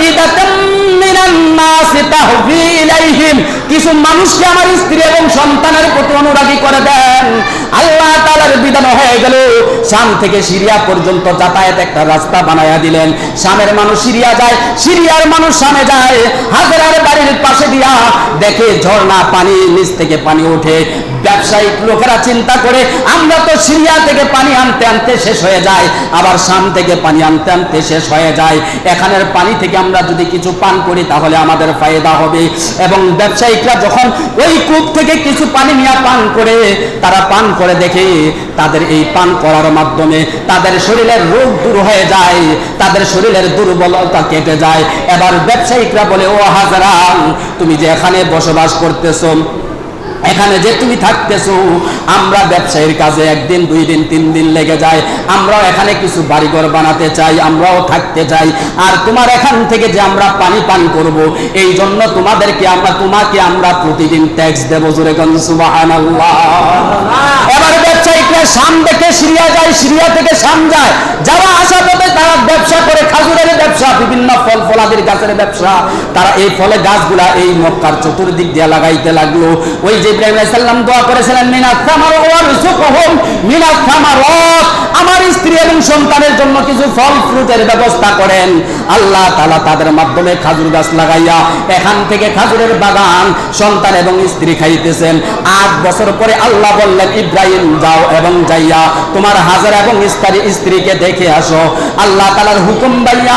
আফইদাতাম মিনান নাস তাহফি ইলাইহিম, কিছু মানুষকে আমার স্ত্রী এবং সন্তানের প্রতি অনুরাগী করে দেন। আল্লাহ তাআলার বিধান হয়ে গেল শাম থেকে সিরিয়া পর্যন্ত যাতায়াত একটা রাস্তা বানায়া দিলেন। শামের মানুষ সিরিয়া যায়, সিরিয়ার মানুষ শামে যায়। হাজরার বাড়ির পাশে দিয়া দেখে ঝর্ণা পানি, নিচ থেকে পানি ওঠে। ব্যবসায়িক লোকেরা চিন্তা করে আমরা তো সিরিয়া থেকে পানি আনতে আনতে শেষ হয়ে যায়, আবার শাম থেকে পানি আনতে আনতে শেষ হয়ে যায়, এখানের পানি থেকে আমরা যদি কিছু পান করি তাহলে আমাদের ফায়দা হবে। এবং ব্যবসায়িকরা যখন ওই কূপ থেকে কিছু পানি নিয়ে পান করে, তারা পান করে দেখে তাদের এই পান করার মাধ্যমে তাদের শরীরের রোগ দূর হয়ে যায়, তাদের শরীরের দুর্বলতা কেটে যায়। এবার ব্যবসায়িকরা বলে, ও হাজরা, তুমি যে এখানে বসবাস করতেছো, এখানে যে তুমি থাকতেছো, আমরা ব্যবসায়ীর কাজে একদিন, 2 দিন, 3 দিন লেগে যায়, আমরাও এখানে কিছু বাড়িঘর বানাতে চাই, আমরাও থাকতে চাই। আর তোমার এখান থেকে যে আমরা পানি পান করব, এই জন্য তোমাকে আমরা প্রতিদিন ট্যাক্স দেবো। জোরে কোন সুবহানাল্লাহ। এবার ব্যবসায়ীরা শাম থেকে সিরিয়া যায়, সিরিয়া থেকে শাম যায়, যারা আসা পথে তারা ব্যবসা করে, খাজুরের ব্যবসা, বিভিন্ন ফল ফলাদির গাছের ব্যবসা। তারা এই ফলে গাছগুলা এই মক্কার চতুর্দিক দিয়ে লাগাইতে লাগলো। ওই যে ইব্রাহিম আলাইহিস সালাম দোয়া করেছিলেন, মিনাস সামারাত ওয়ারযুকহুম মিনাস সামারাত, আমার স্ত্রী এবং সন্তানের জন্য কিছু ফল ফ্রুটের ব্যবস্থা করেন। আল্লাহ তাআলা তাদের মাধ্যমে খাজুর গাছ লাগাইয়া এখান থেকে খাজুরের বাগান সন্তান এবং স্ত্রী খাইতেছেন। 8 বছর পরে আল্লাহ বললেন, ইব্রাহিম যাও এবং যাইয়া তোমার হাজারা এবং স্ত্রীকে দেখে আসো। আল্লাহ তাআলার হুকুম বাইয়া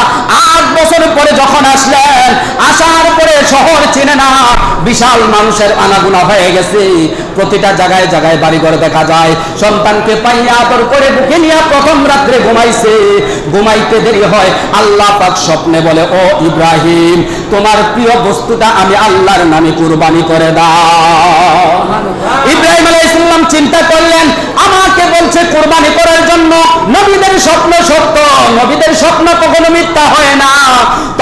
8 বছর পরে যখন আসলেন, আসার পরে শহর চিনে না, বিশাল মানুষের আনাগোনা হয়ে গেছে, প্রতিটা জায়গায় জায়গায় বাড়িঘর দেখা যায়। সন্তানকে পাইয়া আদর করে বুকে নিয়ে প্রথম রাত্রে ঘুমাইছে, ঘুমাইতে দেরি হয়, আল্লাহ পাক স্বপ্নে বলে, ও ইব্রাহিম, তোমার প্রিয় বস্তুটা আমি আল্লাহর নামে কুরবানি করে দাও। ইব্রাহিম আলাইহিস সালাম চিন্তা করলেন, আমাকে বলছে কুরবানি করার জন্য, নবীদের স্বপ্ন সত্য, নবীদের স্বপ্ন কখনো মিথ্যা হয় না।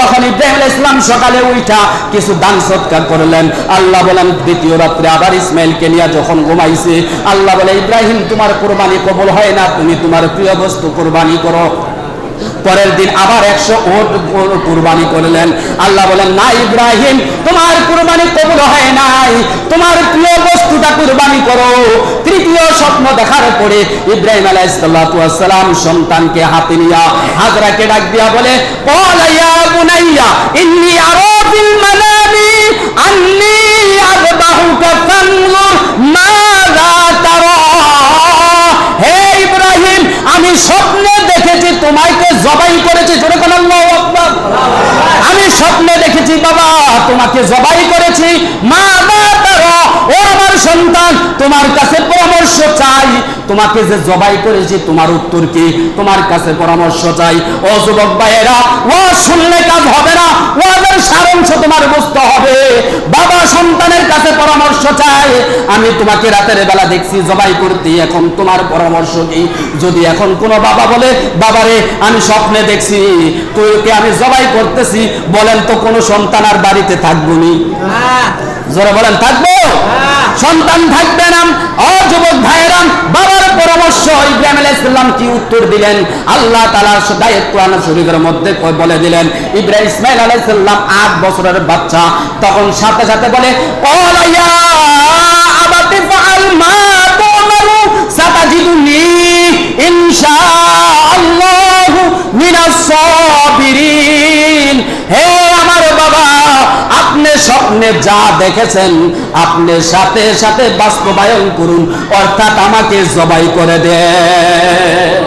তখন ইব্রাহিম আলাইহিস সালাম সকালে উঠা কিছু দান সৎকার করলেন। আল্লাহ বলেন, দ্বিতীয় রাত্রে আবার ইসমাইলকে নিয়ে যখন ঘুমাইছে, আল্লাহ বলে, ইব্রাহিম, তোমার কুরবানি কবুল হয় না, তুমি তোমার প্রিয় বস্তু কুরবানি করো। পরের দিন আবার 100 ওট কুরবানি করলেন। আল্লাহ বলেন, না ইব্রাহিম, তোমার কুরবানি কবুল হয় নাই, তোমার প্রিয় বস্তুটা কুরবানি করো। তৃতীয় স্বপ্ন দেখার পরে ইব্রাহিম আলাইহিস সালাম সন্তানকে হাতে নিয়া হাজরাকে ডাক দিয়া বলে, ক্বালা ইয়া বুনাইয়া ইন্নী আরা ফিল মানামি আন্নী আযবাহুকা ফানজুর মাযা তারা। হে ইব্রাহিম, আমি স্বপ্নে দেখেছি তোমাকে জবাই করেছি। জোরে বলেন আল্লাহু আকবার। আমি স্বপ্নে দেখেছি বাবা তোমাকে জবাই করেছি। মাযা তারা, ও আমার সন্তান, তোমার কাছে পরামর্শ চাই, তোমাকে যে জবাই করেছি তোমার উত্তর কি, তোমার কাছে পরামর্শ চাই। ও যুবক ভাইয়েরা, ও শুনলে কাজ হবে না, ওদের সারাংশ তোমার বুঝতে হবে। বাবা সন্তানের কাছে পরামর্শ চাই, আমি তোমাকে রাতের বেলা দেখছি জবাই করতে, এখন তোমার পরামর্শ কি? যদি এখন কোনো বাবা বলে, বাবারে আমি স্বপ্নে দেখছি তোকে আমি জবাই করতেছি, বলেন তো কোনো সন্তান আর বাড়িতে থাকবো নি? জোরে বলেন, থাকবো? সন্তান থাকবে না। ও যুবক ভাইয়েরা, বাবার পরামর্শ ইব্রাহিম আলাইহিস সালাম কি উত্তর দিলেন? আল্লাহ তাআলা দায়িত কোরআন শরীফের মধ্যে বলে দিলেন, ইসমাইল আলাইহিস সালাম 8 বছরের বাচ্চা, তখন সাথে সাথে বলে, ক্বালা ইয়া আবাতি ফাআল মা তু'মারু সাতাজিদুনি ইনশাআল্লাহু মিনাস সাবিরিন। হে আমার বাবা, আপনি স্বপ্নে যা দেখেছেন আপনি সাথে সাথে বাস্তবায়ন করুন, অর্থাৎ আমাকে জবাই করে দেন।